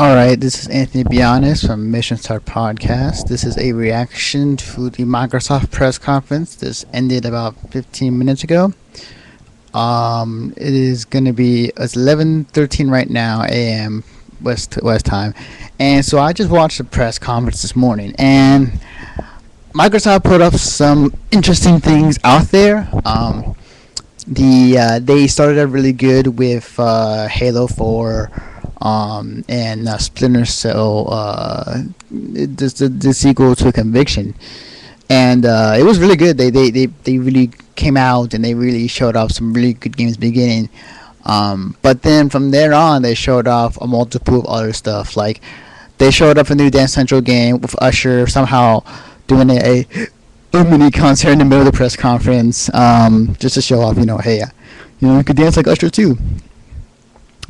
All right, this is Anthony Bionis from Mission Start Podcast. This is a reaction to the Microsoft press conference. This ended about 15 minutes ago. It is going to be it's 11:13 right now a.m. West time, and so I just watched the press conference this morning, and Microsoft put up some interesting things out there. They started out really good with Halo 4, and Splinter Cell, the sequel to Conviction, and it was really good. They really came out and they really showed off some really good games beginning. But then from there on, they showed off a multiple of other stuff. Like they showed off a new Dance Central game with Usher somehow doing a mini concert in the middle of the press conference, just to show off, hey, you could dance like Usher too.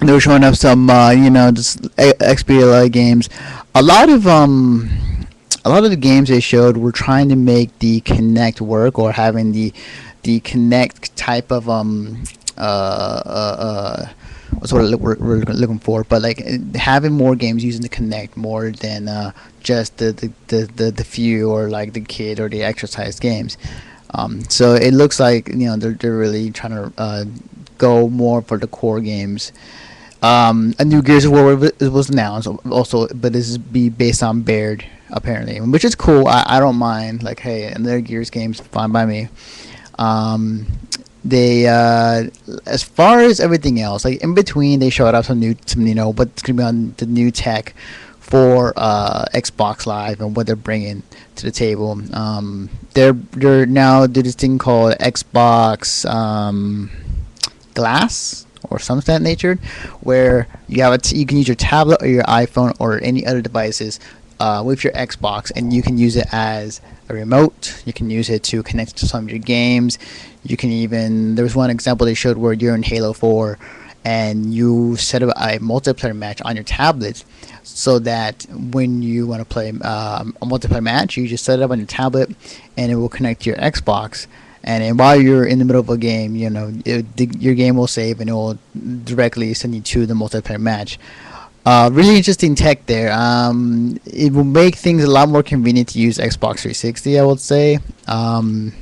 They were showing up some, just XBLA games. A lot of the games they showed were trying to make the Kinect work, or having the Kinect type of what's what we're looking for, but like having more games using the Kinect more than just the few, or like the kid or the exercise games. So it looks like they're really trying to go more for the core games. A new Gears of War was announced also, but this is be based on Baird apparently, which is cool. I don't mind. Like, hey, another Gears game's fine by me. They as far as everything else, like in between, they showed up some what's gonna be on the new tech for Xbox Live and what they're bringing to the table. They're now do this thing called Xbox Glass or something of that nature, where you can use your tablet or your iPhone or any other devices with your Xbox, and you can use it as a remote. You can use it to connect to some of your games. You can even, there was one example they showed where you're in Halo 4 and you set up a multiplayer match on your tablet, so that when you want to play a multiplayer match, you just set it up on your tablet and it will connect to your Xbox. And then while you're in the middle of a game, your game will save and it will directly send you to the multiplayer match. Really interesting tech there. It will make things a lot more convenient to use Xbox 360, I would say. And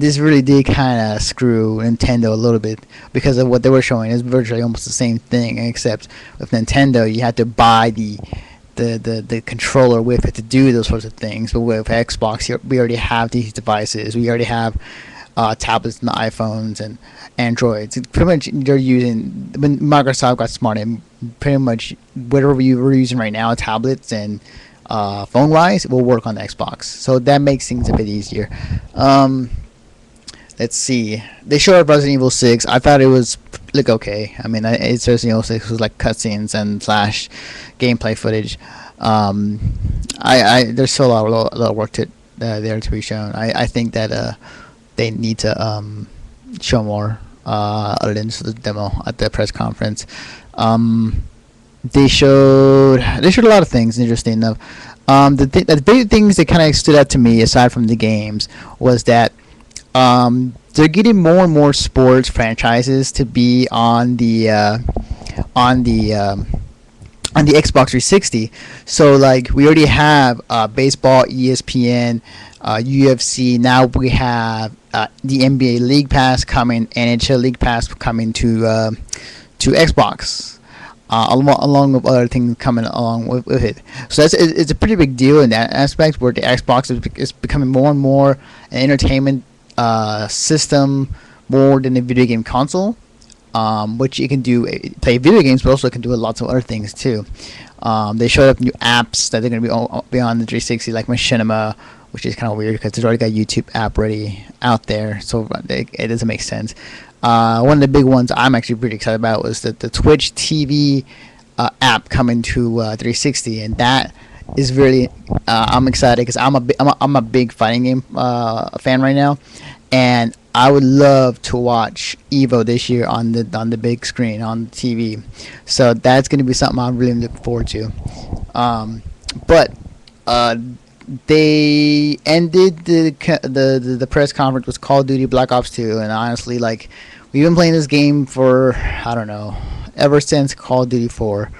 this really did kind of screw Nintendo a little bit, because of what they were showing is virtually almost the same thing, except with Nintendo you had to buy the controller with it to do those sorts of things. But with Xbox, we already have these devices. We already have tablets and iPhones and Androids. It's pretty much they're using, when Microsoft got smart, and pretty much whatever we're using right now, tablets and phone wise, will work on the Xbox. So that makes things a bit easier. Let's see. They showed up Resident Evil 6. I thought it was okay. I mean, it's Resident Evil 6 was like cutscenes and flash gameplay footage. There's still a lot of work there to be shown. I think that they need to show more other than just the demo at the press conference. They showed a lot of things, interesting enough. The big things that kind of stood out to me, aside from the games, was that they're getting more and more sports franchises to be on the Xbox 360. So like we already have baseball, ESPN, UFC. Now we have the NBA League Pass coming, NHL League Pass coming to Xbox. Along with other things coming along with it. So it's a pretty big deal in that aspect, where the Xbox is becoming more and more an entertainment system more than a video game console, which you can play video games, but also can do lots of other things too. They showed up new apps that they're going to be on the 360, like Machinima, which is kind of weird because it's already got a YouTube app already out there, so it doesn't make sense. One of the big ones I'm actually pretty excited about was the Twitch TV app coming to 360, and that is really I'm excited because I'm a big fighting game fan right now, and I would love to watch Evo this year on the big screen on the TV. So that's going to be something I'm really looking forward to. But they ended the press conference with Call of Duty Black Ops 2, and honestly, like, we've been playing this game for, I don't know, ever since Call of Duty 4,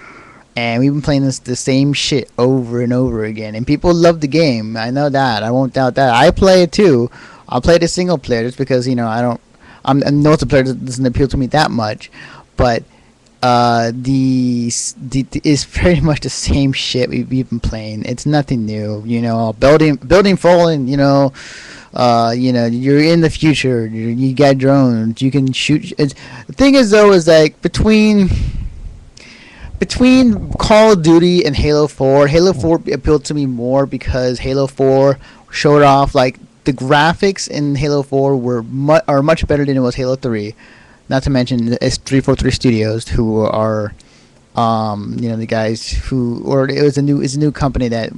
and we've been playing the same shit over and over again. And people love the game. I know that. I won't doubt that. I play it too. I'll play the single player just because I don't. And multiplayer doesn't appeal to me that much, but the is pretty much the same shit we've been playing. It's nothing new. Building fallen. You're in the future. You got drones. You can shoot. The thing is, though, is like between Call of Duty and Halo 4, Halo 4 appealed to me more because Halo 4 showed off like the graphics in Halo 4 are much better than it was Halo 3. Not to mention it's 343 Studios, who are the guys who, or it's a new company that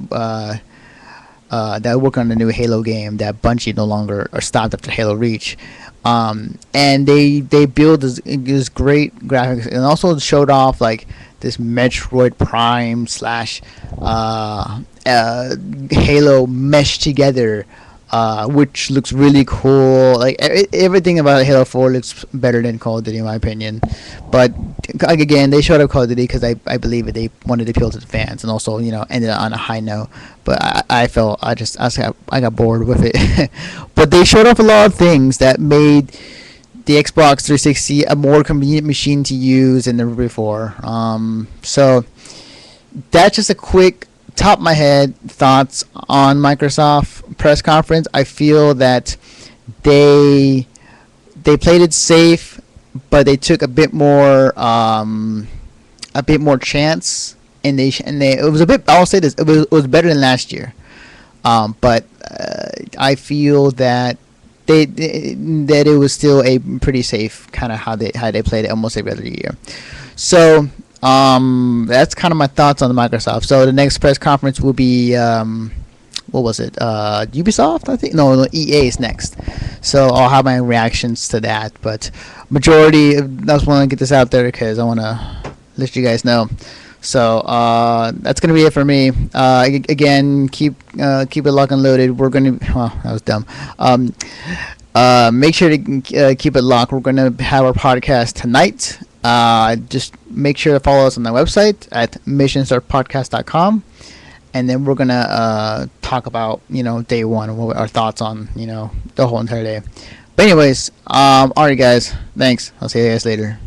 work on the new Halo game that Bungie no longer are stopped after Halo Reach. And they build this great graphics, and also showed off like this Metroid Prime slash Halo mesh together, which looks really cool. Like everything about Halo 4 looks better than Call of Duty in my opinion. But again, they showed up Call of Duty because I believe it. They wanted to appeal to the fans, and also ended on a high note. But I felt I got bored with it. But they showed off a lot of things that made the Xbox 360 a more convenient machine to use than ever before. So that's just a quick top of my head thoughts on Microsoft press conference. I feel that they played it safe, but they took a bit more chance, and it was a bit. I'll say this: it was better than last year. But I feel that that it was still a pretty safe kind of how they played it almost every other year. So that's kind of my thoughts on the Microsoft. So the next press conference will be what was it? Ubisoft, I think. No, EA is next. So I'll have my reactions to that. But majority, I just want to get this out there because I want to let you guys know. So that's gonna be it for me. Again, keep it locked and loaded. We're gonna. Well, that was dumb. Make sure to keep it locked. We're gonna have our podcast tonight. Just make sure to follow us on the website at missionstartpodcast.com, and then we're gonna talk about day one and what our thoughts on the whole entire day. But anyways, alright guys, thanks. I'll see you guys later.